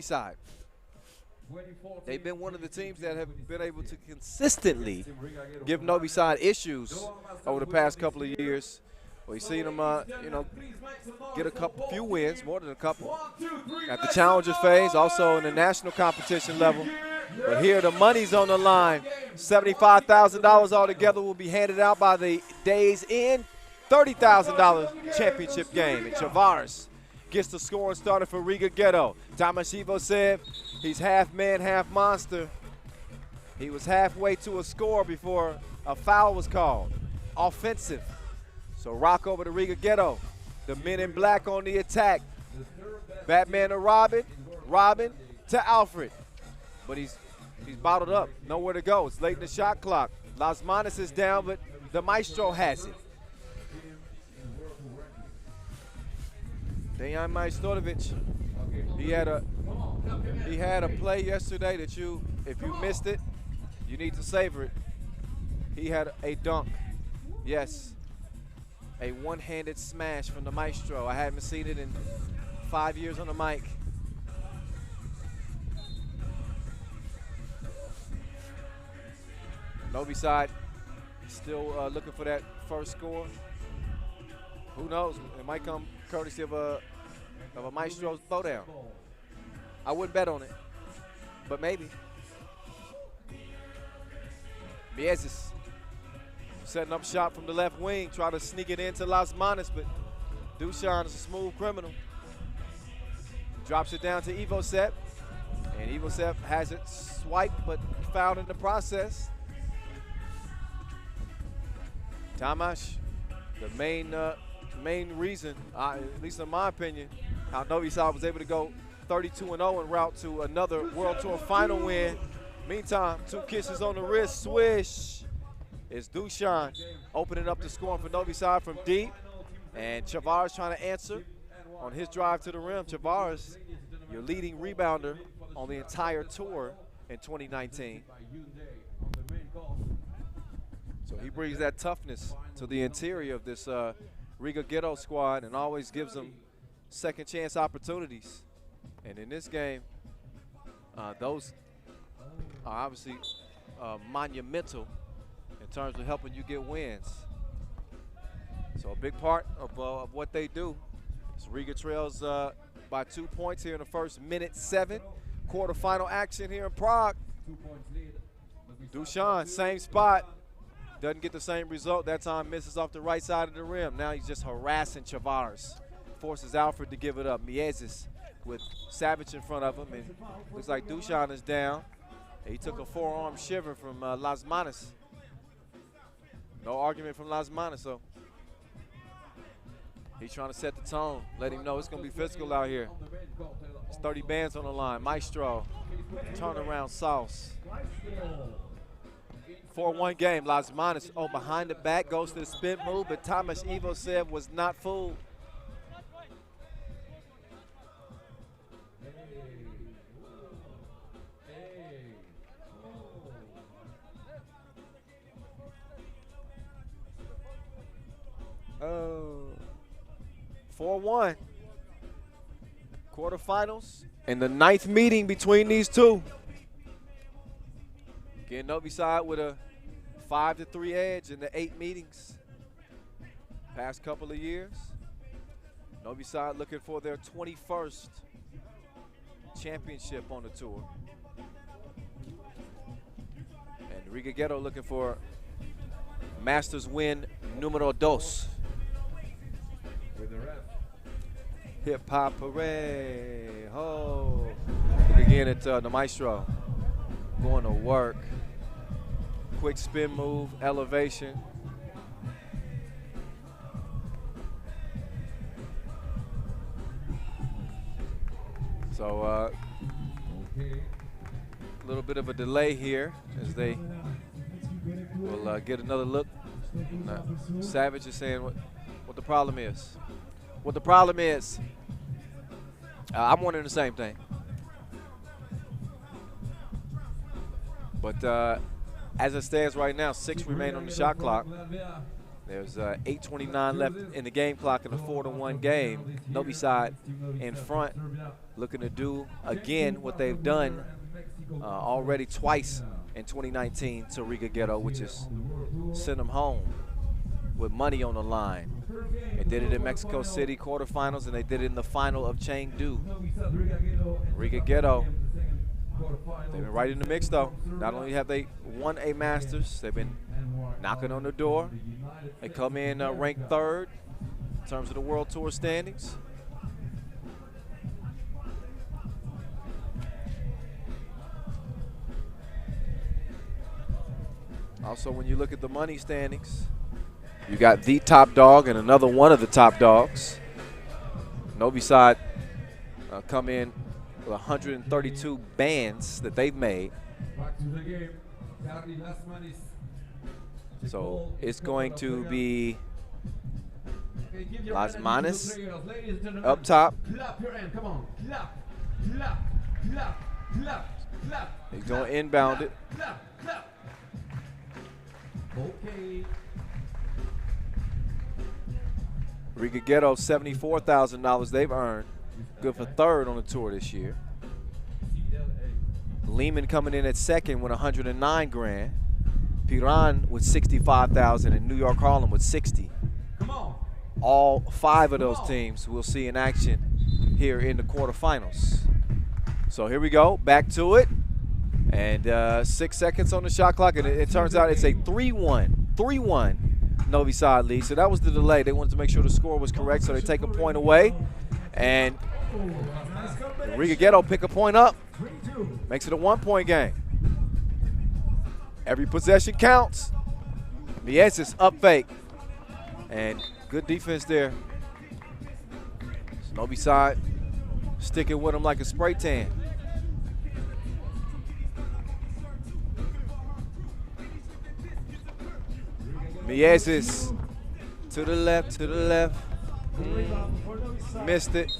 Side. They've been one of the teams that have been able to consistently give Novi Sad issues over the past couple of years. We've seen them, get a few wins, more than a couple, at the challenger phase, also in the national competition level. But here the money's on the line. $75,000 altogether will be handed out by the day's end. $30,000 championship game. And Chavares gets the scoring started for Riga Ghetto. Tomashevo said he's half man, half monster. He was halfway to a score before a foul was called. Offensive. So rock over to Riga Ghetto. The men in black on the attack. Batman to Robin. Robin to Alfred. But he's bottled up. Nowhere to go. It's late in the shot clock. Las Manos is down, but the Maestro has it. Dejan Majstorovic, he had a play yesterday that if you missed it, you need to savor it. He had a dunk. Yes, a one-handed smash from the Maestro. I haven't seen it in 5 years on the mic. Novi Sad still looking for that first score. Who knows? It might come courtesy of a Maestro's throwdown. I wouldn't bet on it, but maybe. Miezis setting up shot from the left wing, try to sneak it into Las Manos, but Dushan is a smooth criminal. Drops it down to Evosep, and Evosep has it swiped, but fouled in the process. Tamash, the main reason, at least in my opinion, how Novi Sad was able to go 32-0 en route to another World Tour final win. Meantime, 2 kisses on the wrist, swish. It's Dushan opening up the scoring for Novi Sad from deep. And Chavares trying to answer on his drive to the rim. Chavares, your leading rebounder on the entire tour in 2019. So he brings that toughness to the interior of this Riga Ghetto squad and always gives them second chance opportunities. And in this game, those are obviously monumental in terms of helping you get wins. So a big part of what they do is Riga trails by 2 points here in the first minute 7. Quarterfinal action here in Prague. Dushan, same spot. Doesn't get the same result. That time misses off the right side of the rim. Now he's just harassing Chavares. Forces Alfred to give it up. Miezis with Savage in front of him. And looks like Dushan is down. He took a forearm shiver from Las Manos. No argument from Las Manos, so he's trying to set the tone. Let him know it's going to be physical out here. It's 30 bands on the line. Maestro, turnaround sauce. 4-1 game. Las Manos, behind the back, goes to the spin move, but Thomas Evo said was not fooled. Oh. 4-1. Quarterfinals and the 9th meeting between these two. Again, Novi Sad with a 5-3 edge in the 8 meetings past couple of years. Novi Sad looking for their 21st championship on the tour. And Riga Ghetto looking for Masters win numero 2. Hip hop hooray. Oh. Look again at the Maestro. Going to work. Quick spin move, elevation. So a little bit of a delay here as they will get another look. Savage is saying what the problem is. What the problem is. I'm wondering the same thing. But as it stands right now, 6 remain on the shot clock. There's 8:29 left in the game clock in a 4-1 game. Novi Sad in front, looking to do again what they've done already twice in 2019 to Riga Ghetto, which is send them home with money on the line. They did it in Mexico City quarterfinals, and they did it in the final of Chengdu. Riga Ghetto, they've been right in the mix, though. Not only have they won a Masters, they've been knocking on the door. They come in ranked 3rd in terms of the World Tour standings. Also, when you look at the money standings, you got the top dog and another one of the top dogs. Novi Sad come in with 132 bands that they've made. So it's going to be Las Manos up top. He's going to inbound it. Okay. Riga Ghetto, $74,000 they've earned. Good for 3rd on the tour this year. Lehman coming in at 2nd with 109 grand. Piran with 65,000 and New York Harlem with 60. Come on. All 5 of those teams we'll see in action here in the quarterfinals. So here we go, back to it. And 6 seconds on the shot clock, and it turns out it's a 3-1 Novi Sad lead. So that was the delay. They wanted to make sure the score was correct, so they take a point away. And Riga Ghetto pick a point up, makes it a 1-point game. Every possession counts. Mieses up fake. And good defense there. So Novi Sad sticking with them like a spray tan. Mieses to the left. Missed it.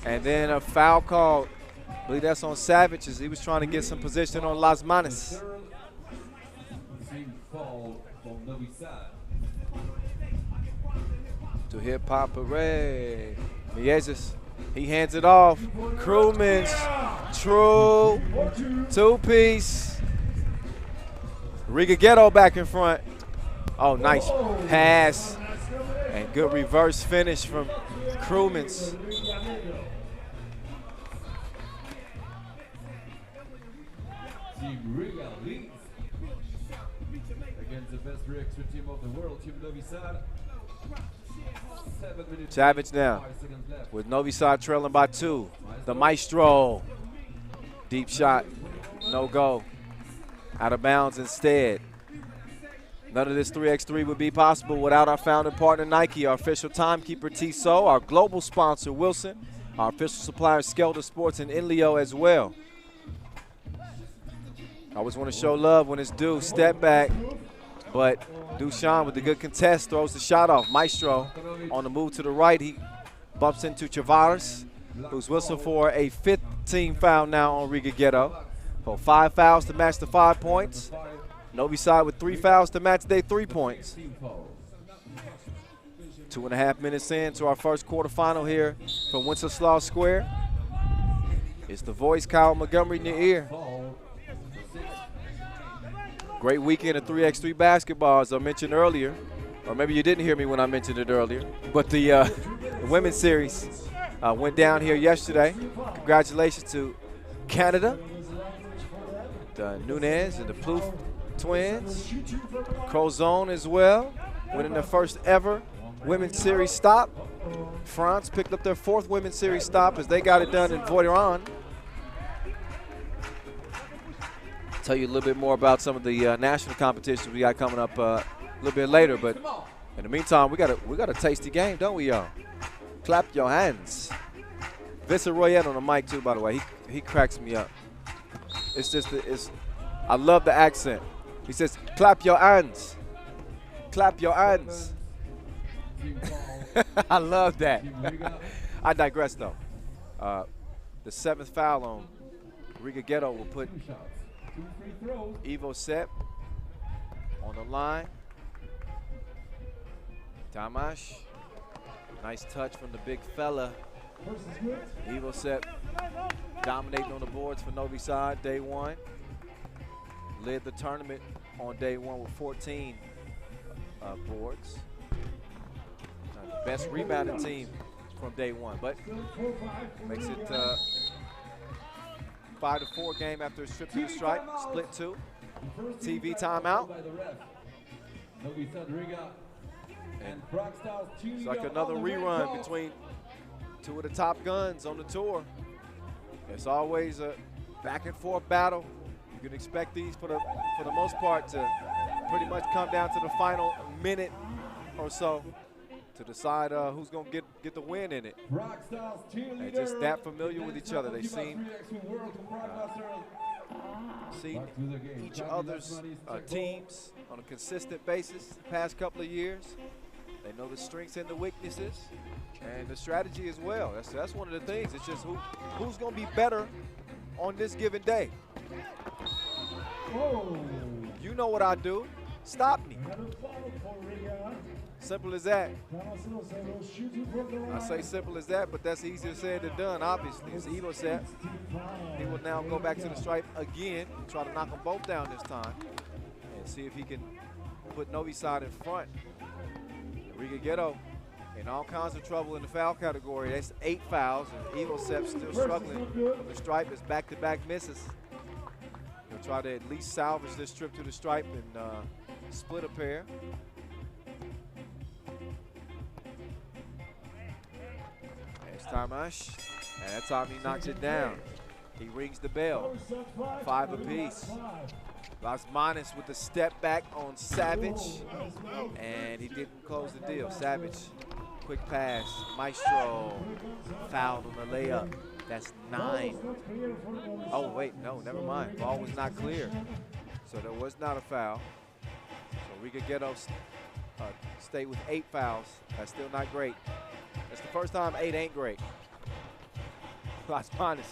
And then a foul call. I believe that's on Savage as he was trying to get some position on Las Manos. To hip hop array. Mieses, he hands it off. Crewman's true 2-piece. Riga Ghetto back in front. Oh, nice pass and good reverse finish from Crewman's. Team Riga leads against the best 3x3 team of the world, Team Novi Sad. 7 minutes. Savage now with Novi Sad trailing by 2. The Maestro. Deep shot, no go. Out of bounds instead. None of this 3x3 would be possible without our founding partner Nike, our official timekeeper Tissot, our global sponsor Wilson, our official supplier Skelter Sports, and Inleo as well. I always want to show love when it's due. Step back, but Dushan with the good contest throws the shot off. Maestro on the move to the right. He bumps into Chavares, who's whistled for a 5th team foul now on Riga Ghetto. For 5 fouls to match the 5 points. Novi Sad with 3 fouls to match their 3 points. 2.5 minutes into our first quarterfinal here from Wenceslaw Square. It's the voice, Kyle Montgomery, in your ear. Great weekend of 3x3 basketball, as I mentioned earlier. Or maybe you didn't hear me when I mentioned it earlier. But the women's series went down here yesterday. Congratulations to Canada, the Nunez and the Plouffe twins. Crozon as well, winning their first ever women's series stop. France picked up their 4th women's series stop as they got it done in Voiron. Tell you a little bit more about some of the national competitions we got coming up a little bit later, but in the meantime, we got a tasty game, don't we, y'all? Clap your hands. Vincent Royette on the mic too, by the way. He cracks me up. It's just I love the accent. He says, clap your hands. Clap your hands. I love that. I digress, though. The 7th foul on Riga Ghetto will put Ivo Sepp on the line. Tamash. Nice touch from the big fella. Evo set dominating on the boards for Novi Sad day one. Led the tournament on day one with 14 boards. Best rebounding team from day one, but makes it 5-4 game after a trip to the stripe, split 2. TV timeout. Novi Sad and Riga and Prague Stars. It's like another rerun between two of the top guns on the tour. It's always a back and forth battle. You can expect these for the most part to pretty much come down to the final minute or so to decide who's going to get the win in it. They're just that familiar with each other. They've seen each other's teams on a consistent basis the past couple of years. They know the strengths and the weaknesses and the strategy as well. That's one of the things. It's just who's going to be better on this given day. You know what I do. Stop me. Simple as that. I say simple as that, but that's easier said than done, obviously. It's Evo set. He will now go back to the stripe again, try to knock them both down this time, and see if he can put Novi Sad in front. Riga Ghetto in all kinds of trouble in the foul category. That's 8 fouls, and Evo set still struggling from the stripe as back-to-back misses. He'll try to at least salvage this trip to the stripe and split a pair. Tamash, and that time he knocks it down. He rings the bell. 5 apiece. Las Manis with the step back on Savage, and he didn't close the deal. Savage, quick pass. Maestro fouled on the layup. That's 9. Oh wait, no, never mind. Ball was not clear, so there was not a foul. So Riga Ghetto stayed with 8 fouls. That's still not great. It's the first time 8 ain't great. Las Manis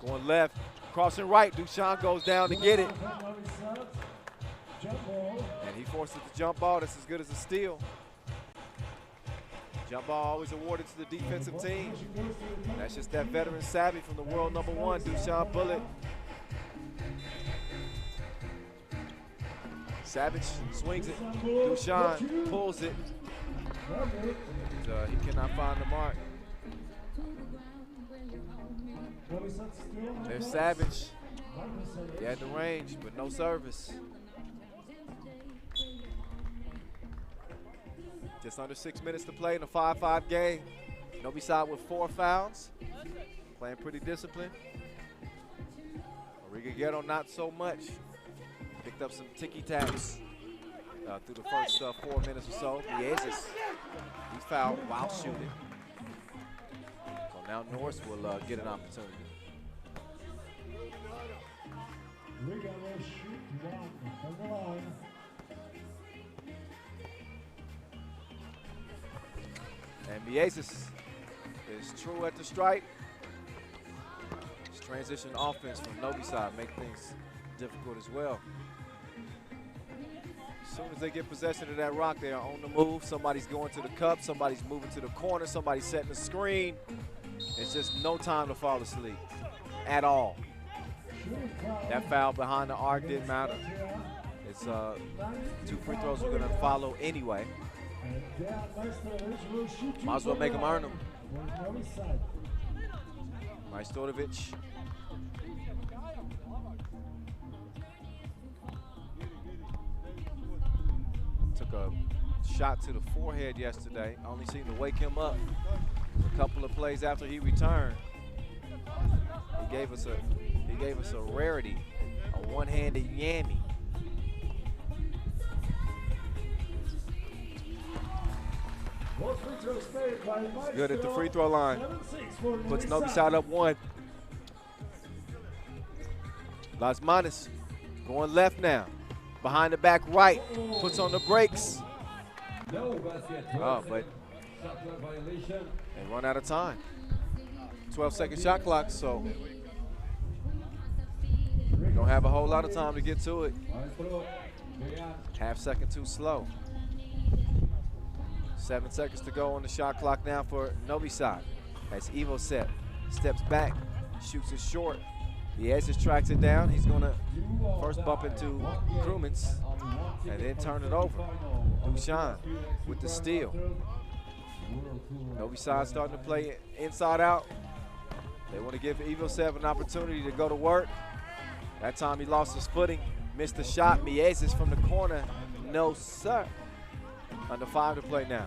going left, crossing right. Dushan goes down to get it. And he forces the jump ball. That's as good as a steal. Jump ball always awarded to the defensive team. That's just that veteran savvy from the world #1, Dushan Bullet. Savage swings it. Dushan pulls it. He cannot find the mark. There's Savage. He had the range, but no service. Just under 6 minutes to play in a 5-5 game. Novi Sad with 4 fouls. Playing pretty disciplined. Riga Ghetto not so much. Picked up some ticky-tacks through the first 4 minutes or so. He fouled while shooting. So now Norse will get an opportunity. And Mieses is true at the stripe. This transition offense from Novi Sad make things difficult as well. As soon as they get possession of that rock, they are on the move. Somebody's going to the cup, somebody's moving to the corner, somebody's setting the screen. It's just no time to fall asleep at all. That foul behind the arc didn't matter. It's 2 free throws are going to follow anyway. Might as well make them earn them. Majstorovic. Took a shot to the forehead yesterday. Only seemed to wake him up a couple of plays after he returned. He gave us a rarity, a one-handed yammy. Good at the free throw line. Puts Novi Sad up 1. Las Manis going left now. Behind the back right. Puts on the brakes. Oh, but they run out of time. 12-second shot clock, so we don't have a whole lot of time to get to it. Half second too slow. 7 seconds to go on the shot clock now for Novi Sad. As Evo Set steps back, shoots it short. Miezis tracks it down. He's going to first bump into Krumins and then turn it over. Dushan with the steal. Novi Sad starting to play inside out. They want to give Evo Set an opportunity to go to work. That time he lost his footing, missed the shot. Miezis from the corner. No, sir. Under 5 to play now.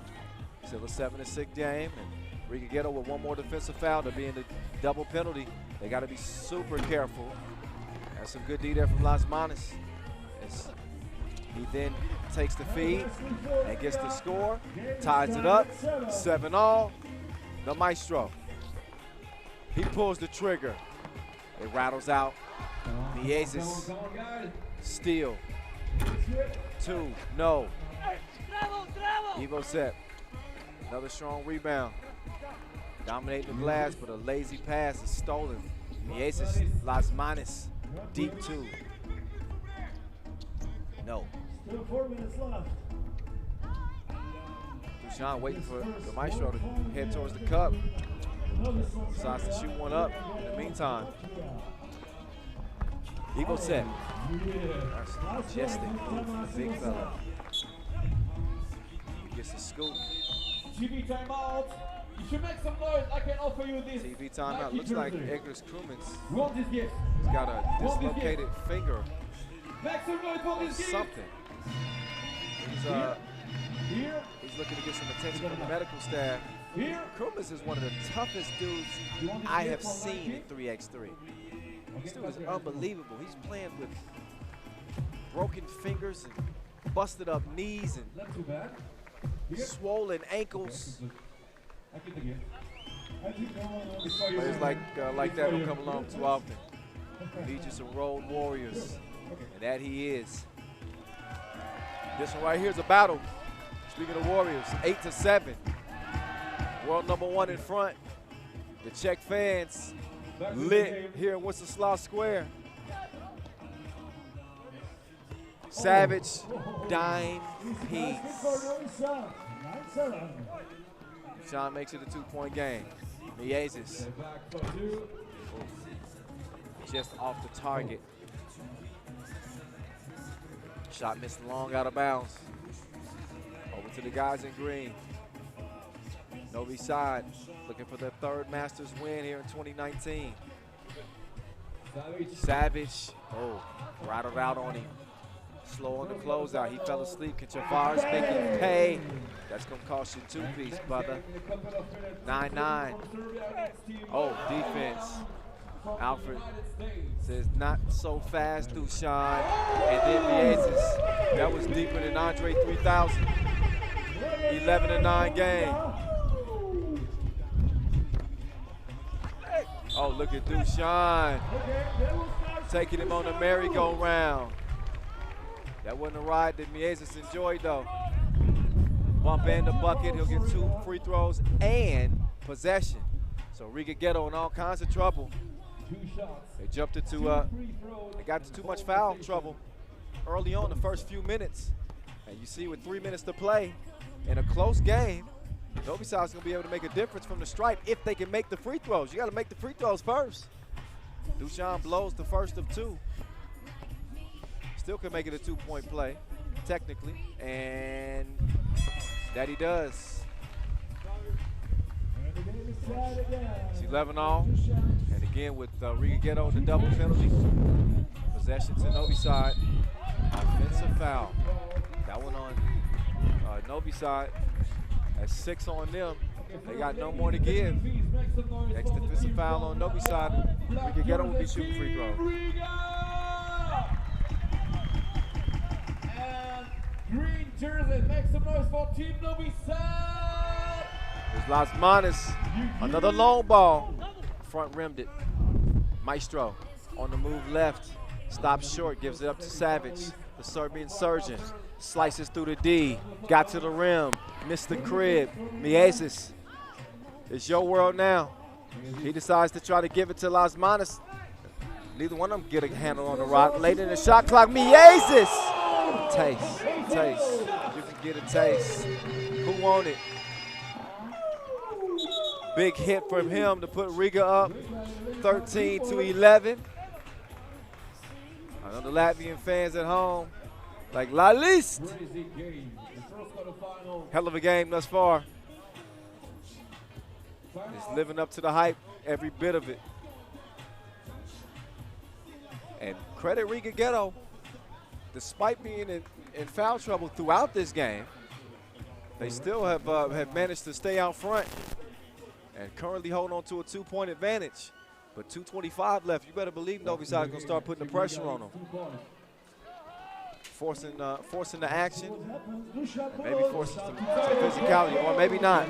Still a 7-6 game. And Riga Ghetto with one more defensive foul to be in the double penalty. They got to be super careful. That's some good D there from Las Manas. As he then takes the feed and gets the score, ties it up, 7-all. The Maestro. He pulls the trigger. It rattles out. Miezis. Steal. 2, no. Evo Set. Another strong rebound. Dominating the glass, but a lazy pass is stolen. Miezis, Las Manas, deep 2. No. Still 4 minutes left. Dushan waiting for the Maestro to head towards the cup. Decides to shoot one up in the meantime. Evo Set. That's majestic move from the big fella. He gets the scoop. TV timeout. You should make some noise. I can offer you this. TV timeout. Looks like Egers Krumins Want this gift? has got a dislocated finger Make some noise for or this gift. something. Here. He's looking to get some attention from the medical staff. Here. Krumins is one of the toughest dudes I have seen in 3x3. This dude is unbelievable. He's playing with broken fingers and busted up knees and Not too bad. Here. swollen ankles. I get the gift. Players like that don't come along too often. We need you some road warriors, and that he is. This one right here is a battle. Speaking of warriors, 8-7. World #1 in front. The Czech fans lit here in Wenceslaw Square. Savage, dime piece. Sean makes it a 2-point game. Miezis just off the target. Shot missed long out of bounds. Over to the guys in green. Novi Sad looking for their 3rd Masters win here in 2019. Savage, rattled out on him. Slow on the closeout. He fell asleep. Kachavar's making pay. That's going to cost you 2-piece, brother. 9-9. Oh, defense. Alfred says, not so fast, Dushan. And then Miezis. That was deeper than Andre 3000. 11-9 game. Oh, look at Dushan. Taking him on the merry-go-round. That wasn't a ride that Miezis enjoyed, though. Bump in the bucket. He'll get 2 free throws and possession. So Riga Ghetto in all kinds of trouble. They jumped into, they got into too much foul trouble early on the first few minutes. And you see with 3 minutes to play in a close game, Novi Sad's going to be able to make a difference from the stripe if they can make the free throws. You got to make the free throws first. Dushan blows the first of 2. Still can make it a 2-point play, technically, and that he does. It's 11-all, and again with Riga Ghetto the double penalty. Possession to Novi Sad. Offensive foul. That one on Novi Sad. That's 6 on them. They got no more to give. Next defensive foul on Novi Sad. Riga Ghetto will be shooting free throws. Green jersey, make some noise for Team Novi Sad. There's Las Manas, another long ball. Front rimmed it. Maestro on the move left. Stops short, gives it up to Savage. The Serbian surgeon slices through the D. Got to the rim, missed the crib. Miezis, it's your world now. He decides to try to give it to Las Manas. Neither one of them get a handle on the rock. Late in the shot clock, Miezis. Taste. You can get a taste. Who won it? Big hit from him to put Riga up 13-11. I know the Latvian fans at home like La List. Hell of a game thus far. It's living up to the hype, every bit of it. And credit Riga Ghetto, despite being in foul trouble throughout this game, they still have managed to stay out front and currently hold on to a 2-point advantage. But 2:25 left. You better believe Novi Sad is going to start putting the pressure on them. Forcing the action, and maybe forcing some physicality, or maybe not.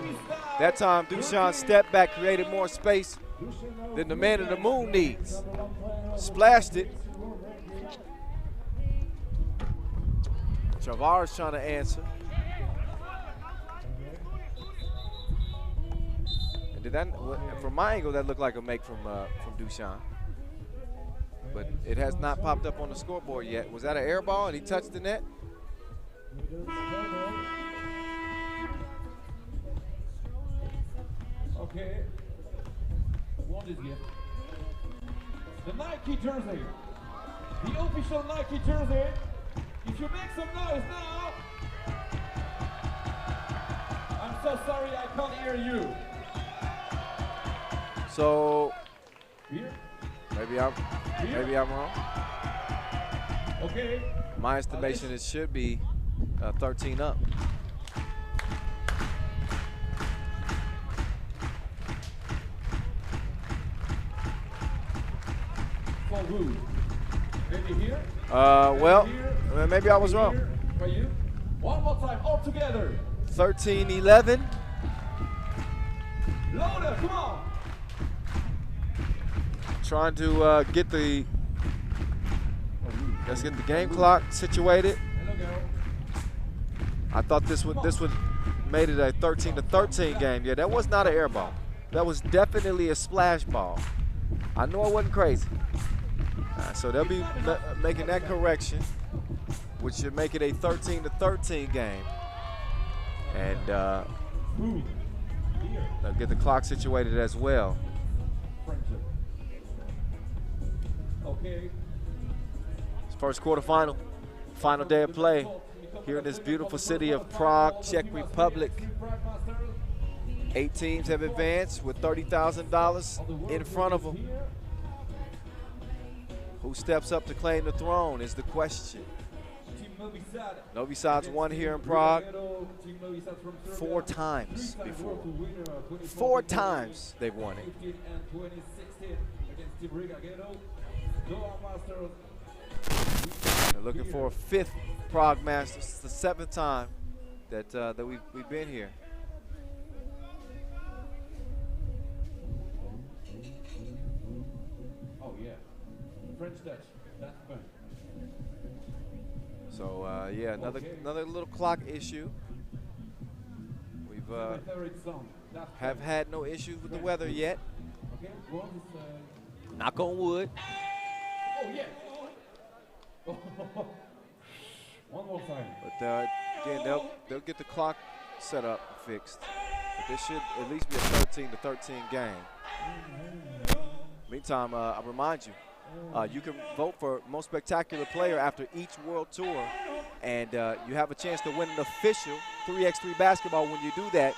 That time, Dushan stepped back, created more space than the man in the moon needs. Splashed it. Chavar's trying to answer. And did that, from my angle, that looked like a make from Dushan. But it has not popped up on the scoreboard yet. Was that an air ball and he touched the net? Okay. Won this game. The Nike jersey. The official Nike jersey. If you make some noise now. I'm so sorry I can't hear you. So Here? maybe I'm wrong. Okay. My estimation, it should be 13 up. For who? Maybe here? Well, maybe I was wrong. Here for you. One more time, all together. 13-11. Louder, come on. Trying to get the game clock situated. I thought this would made it a 13-13 game. Yeah, that was not an air ball. That was definitely a splash ball. I know it wasn't crazy. So they'll be making that correction, which should make it a 13-13 game. And they'll get the clock situated as well. Okay. It's first quarterfinal, final day of play here in this beautiful city of Prague, Czech Republic. 8 teams have advanced with $30,000 in front of them. Who steps up to claim the throne is the question. Novi Sad's won here in Prague 4 times before. 4 times they've won it. They're looking for a 5th Prague Masters. It's the 7th time that we've been here. Oh yeah, French touch. That's fun. So yeah, another little clock issue. We've My favorite song. have had no issues with the weather yet. Okay, one is, Knock on wood. oh yeah. One more time. But again, they'll get the clock set up and fixed. But this should at least be a 13-13 game. Meantime, I remind you, you can vote for most spectacular player after each World Tour, and you have a chance to win an official 3x3 basketball when you do that.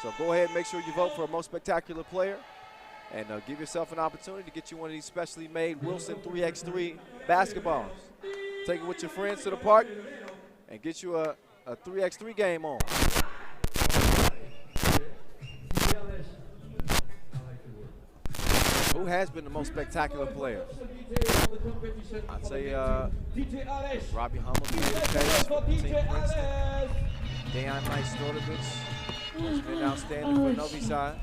So go ahead and make sure you vote for a most spectacular player, and give yourself an opportunity to get you one of these specially made Wilson 3x3 basketballs. Take it with your friends to the park and get you a 3x3 game on. Who has been the most spectacular player? I'd say Robbie Hummel, Team Princeton. Dejan Majstorovic has been outstanding for Novi Sad.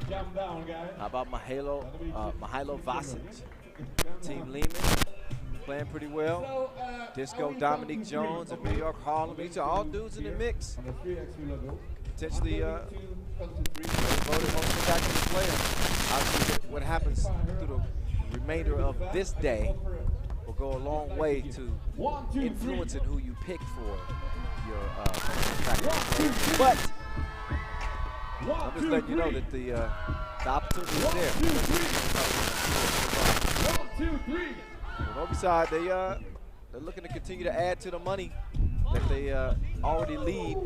How about Mihailo Vasic, Team Lehman, playing pretty well. Disco Dominique Jones of New York Harlem. These are all dudes in the mix. Potentially voted most spectacular player. Obviously, what happens through the remainder of this day will go a long way to influencing who you pick for your practice. But I'm just letting you know that the opportunity is there. 1, 2, 3. Novi Sad, they're looking to continue to add to the money that they already lead.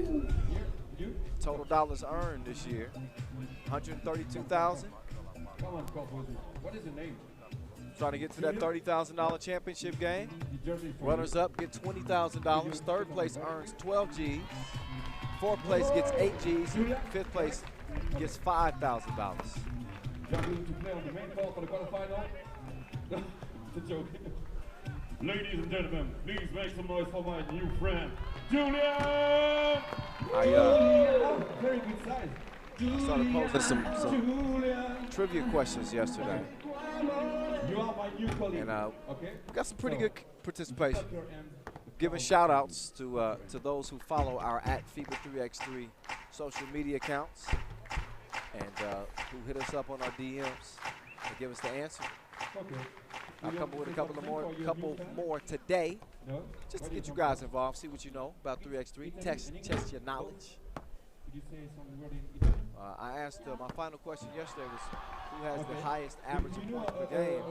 Total dollars earned this year, 132,000. Come on, what is the name? Trying to get to that $30,000 championship game. Runners up get $20,000. Third place earns 12 G's. Fourth place gets 8 G's. And fifth place gets $5,000. Jumping to play on the main call for the quarterfinal. It's a joke. Ladies and gentlemen, please make some noise for my new friend, Julian! Very good size. I started posting some trivia questions yesterday. You are my new colleague. And we got some pretty good participation. Giving shout outs to those who follow our @FIBA 3x3 social media accounts and who hit us up on our DMs to give us the answer. Okay. I'll come with a couple more today, just to get you guys involved, see what you know about 3x3, test your knowledge. Did you say some word in Italian? I asked, my final question yesterday was, who has the highest average of points per game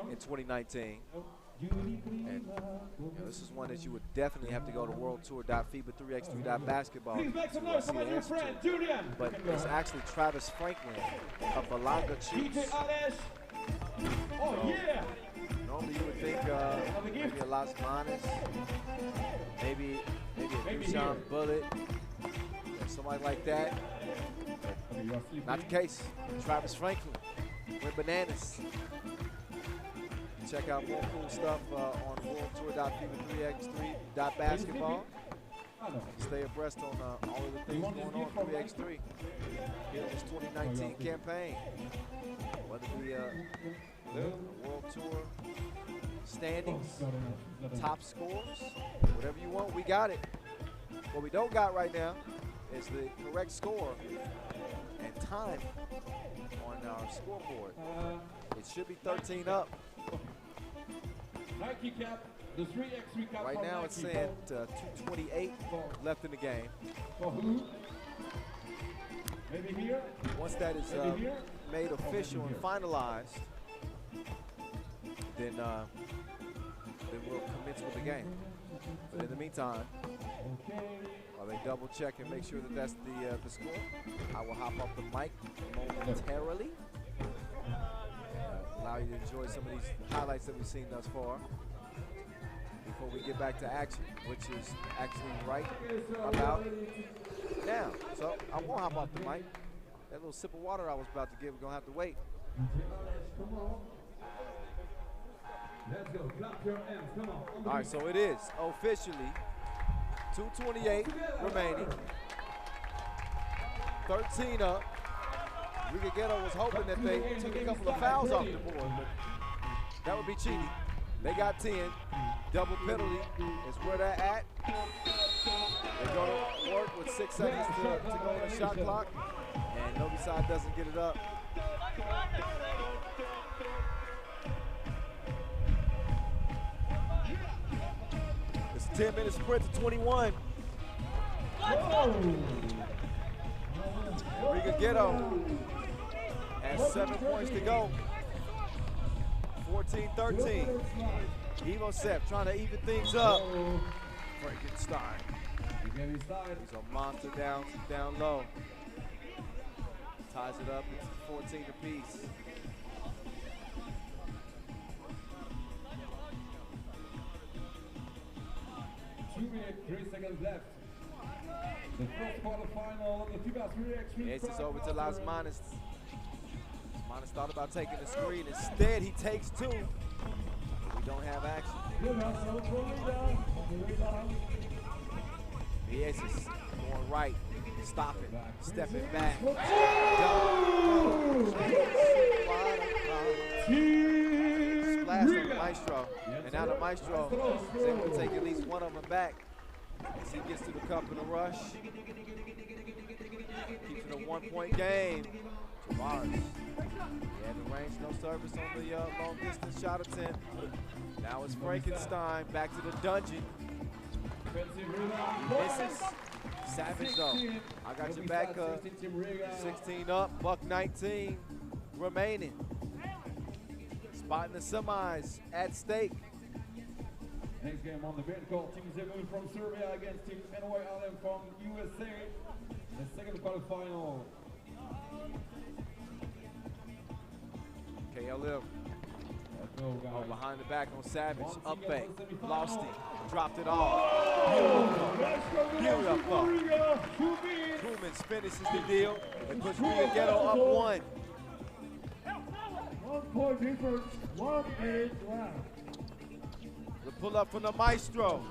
in 2019? And this is one that you would definitely have to go to worldtour.fiba3x3.basketball Please make some to noise see for my the new answer friend, to. Julian! But it's actually Travis Franklin of Balanga Chiefs. Oh, yeah! Normally you would think maybe a Las Manas, maybe a Dushan Bullet, or somebody like that. But not the case. Travis Franklin went bananas. Check out more cool stuff on worldtour.fiba3x3.basketball. Stay abreast on all of the things going on 3x3 here in this 2019 campaign. Whether it be the World Tour standings, top scores, whatever you want, we got it. What we don't got right now is the correct score and time on our scoreboard. It should be 13 up. Nike cap, the 3x3 cap. Right now it's saying 2:28 left in the game. For who? Maybe here? Once that is made official and finalized, then we'll commence with the game. But in the meantime, while they double check and make sure that that's the score, I will hop off the mic momentarily. Allow you to enjoy some of these highlights that we've seen thus far before we get back to action, which is actually right about now. So I won't hop off the mic. That little sip of water I was about to give, we're going to have to wait. Let's go. Clap your hands. Come on. All right, so it is officially 2:28 remaining. 13 up. Riga Ghetto was hoping that they took a couple of fouls off the board, but that would be cheating. They got 10. Double penalty is where they're at. They're going to work with 6 seconds to go on the shot clock, and Novi Sad doesn't get it up. It's a 10-minute sprint to 21. Riga Ghetto has 7 points to go. 14-13. Evosep trying to even things up. Frankenstein. He's a monster down low. Ties it up. It's 14 apiece. Three seconds left. The first quarterfinal of the FIBA 3x3. Yes, it's over to Las Manas. Manas thought about taking the screen. Instead, he takes 2. We don't have action. Yes, is going right, stopping, stepping back. Splash on the Maestro. And now the Maestro is able to take at least one of them back as he gets to the cup in a rush. Keeps it a 1-point game. Tavares. He had the range, no service on the long distance shot attempt. Now it's Frankenstein back to the dungeon. He misses. Savage though. I got your back up. 16 up, buck 19 remaining. Spot in the semis at stake. Next game on the bench called Team Zemun from Serbia against Team NY Allen from USA. The second quarterfinal. KLM. Let's go, guys. Oh, behind the back on Savage. Up fake. Lost it. Dropped it off. Beautiful. Krumins finishes the deal and puts Riga Ghetto up 1. 1 point difference, 1 minute left. The pull up from the Maestro.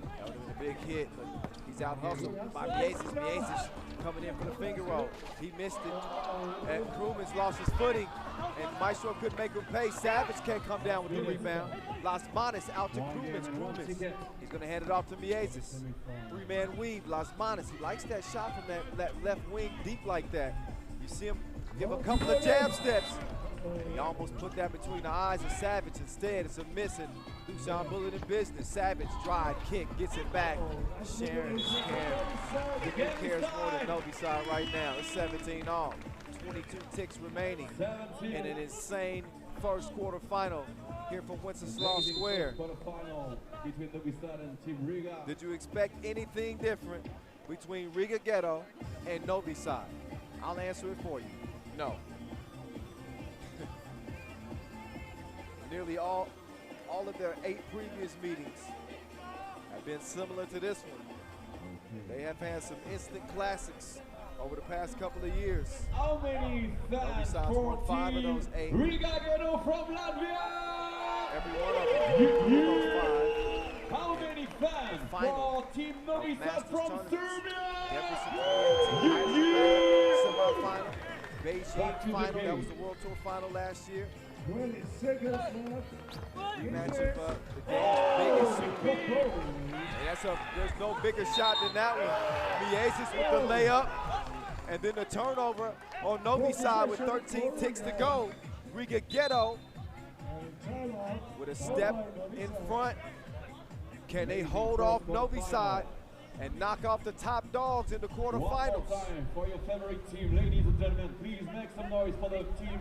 That would have been a big hit, but he's out hustled by Mieses. Mieses coming in for the finger roll. He missed it. And Krumins lost his footing, and Maestro couldn't make him pay. Savage can't come down with the rebound. Las Manos out to Krumins. Krumins, he's going to hand it off to Mieses. 3-man weave, Las Manos. He likes that shot from that left wing deep like that. You see him give a couple of jab steps. He almost put that between the eyes of Savage. Instead, it's a miss, and Dushan bullet in business. Savage, drive, kick, gets it back. Sharon cares. Who cares more than Novi Sad right now? It's 17 all. 22 ticks remaining in an insane first quarterfinal here from Wenceslaw Square. Between Novi Sad and Team Riga. Did you expect anything different between Riga Ghetto and Novi Sad? I'll answer it for you. No. Nearly all of their 8 previous meetings have been similar to this one. They have had some instant classics over the past couple of years. How many fans for 5 of Team those 8. Riga Ghetto from Latvia? Every one of them. Those 5. How many fans for Team Novi Sad from Serbia? Semi-final, Beijing final. That was the World Tour final last year. 20 seconds left. Rematch of the game's biggest. And there's no bigger shot than that one. Mieses with the layup. And then the turnover on Novi Sad with 13 ticks to go. Riga Ghetto with a step in front. Can they hold off Novi Sad and knock off the top dogs in the quarterfinals? One more time for your favorite team, ladies and gentlemen. Please make some noise for the team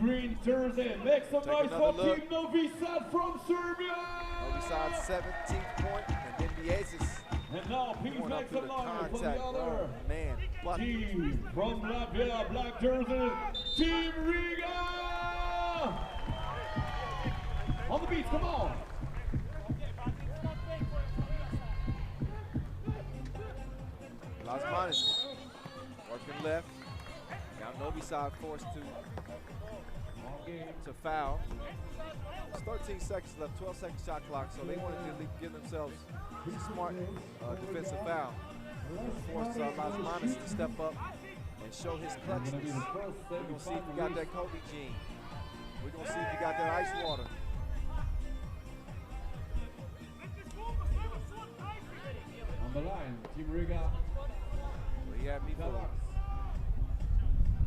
Green Jersey. Make some noise for Team Novi Sad from Serbia. Novi Sad's 17th point, and then Mieses. And now please make some noise for the other team from Latvia, Black Jersey, Team Riga. On the beat, come on. Las Manos working left. Now Novi Sad forced to foul. There's 13 seconds left, 12-second shot clock, so they wanted to give themselves a smart defensive foul. Forced Las Manos to step up and show his clutchness. We're going to see if he got that Kobe gene. We're going to see if he got that ice water. On the line, Team Riga. Well, he had me fooled.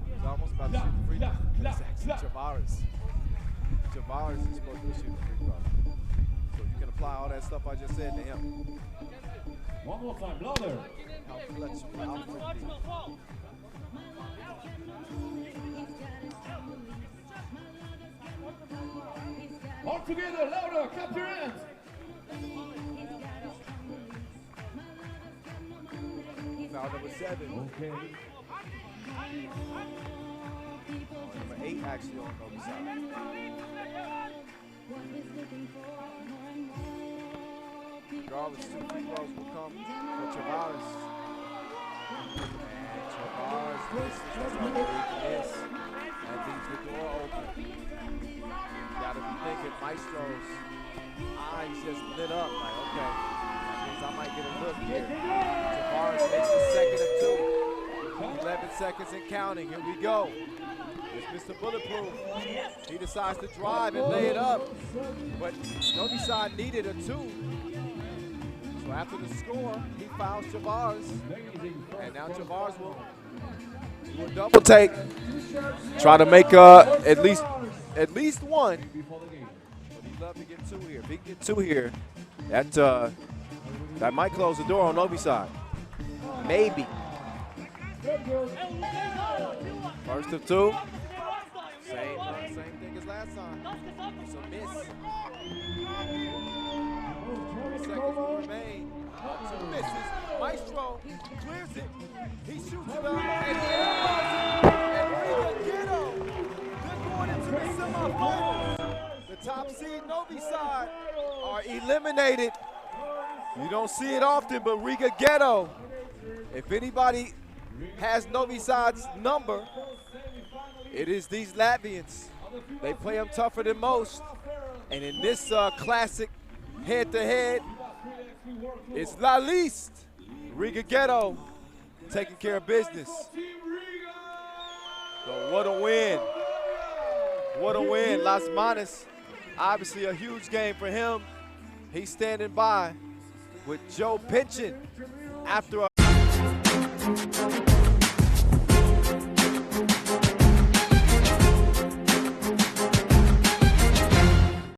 He's almost about to shoot the free throw. It's actually Javaris. Javaris is supposed to be shooting the free throw. So you can apply all that stuff I just said to him. One more time, louder. How clutch will Alfred be? All together, louder, clap your hands. Foul number 7. Okay. Number 8 actually on Novi Sad. Regardless, 2 free throws will come for Tavares. And Tavares misses. That's a big miss. That leaves the door open. You gotta be thinking Maestro's eyes just lit up. Like, okay, that means I might get a look here. Tavares makes the second of 2. 11 seconds and counting. Here we go. It's Mr. Bulletproof. He decides to drive and lay it up. But Novi Sad needed a 2. So after the score, he fouls Tavares. And now Tavares will do a double take. Try to make at least 1. But he'd love to get 2 here. If he can get 2 here, that That might close the door on Novi Sad. Maybe. First of two. Same thing as last time. It's a miss. 3 seconds will remain. Two misses. Maestro clears it. He shoots it up. And Riga get him. They're going into the semifinals. The top seed Novi Sad are eliminated. You don't see it often, but Riga Ghetto. If anybody has Novi Sad's number, it is these Latvians. They play them tougher than most. And in this classic head-to-head, it's La Liste. Riga Ghetto taking care of business. So what a win. What a win. Las Manas, obviously a huge game for him. He's standing by with Joe Pinchin after a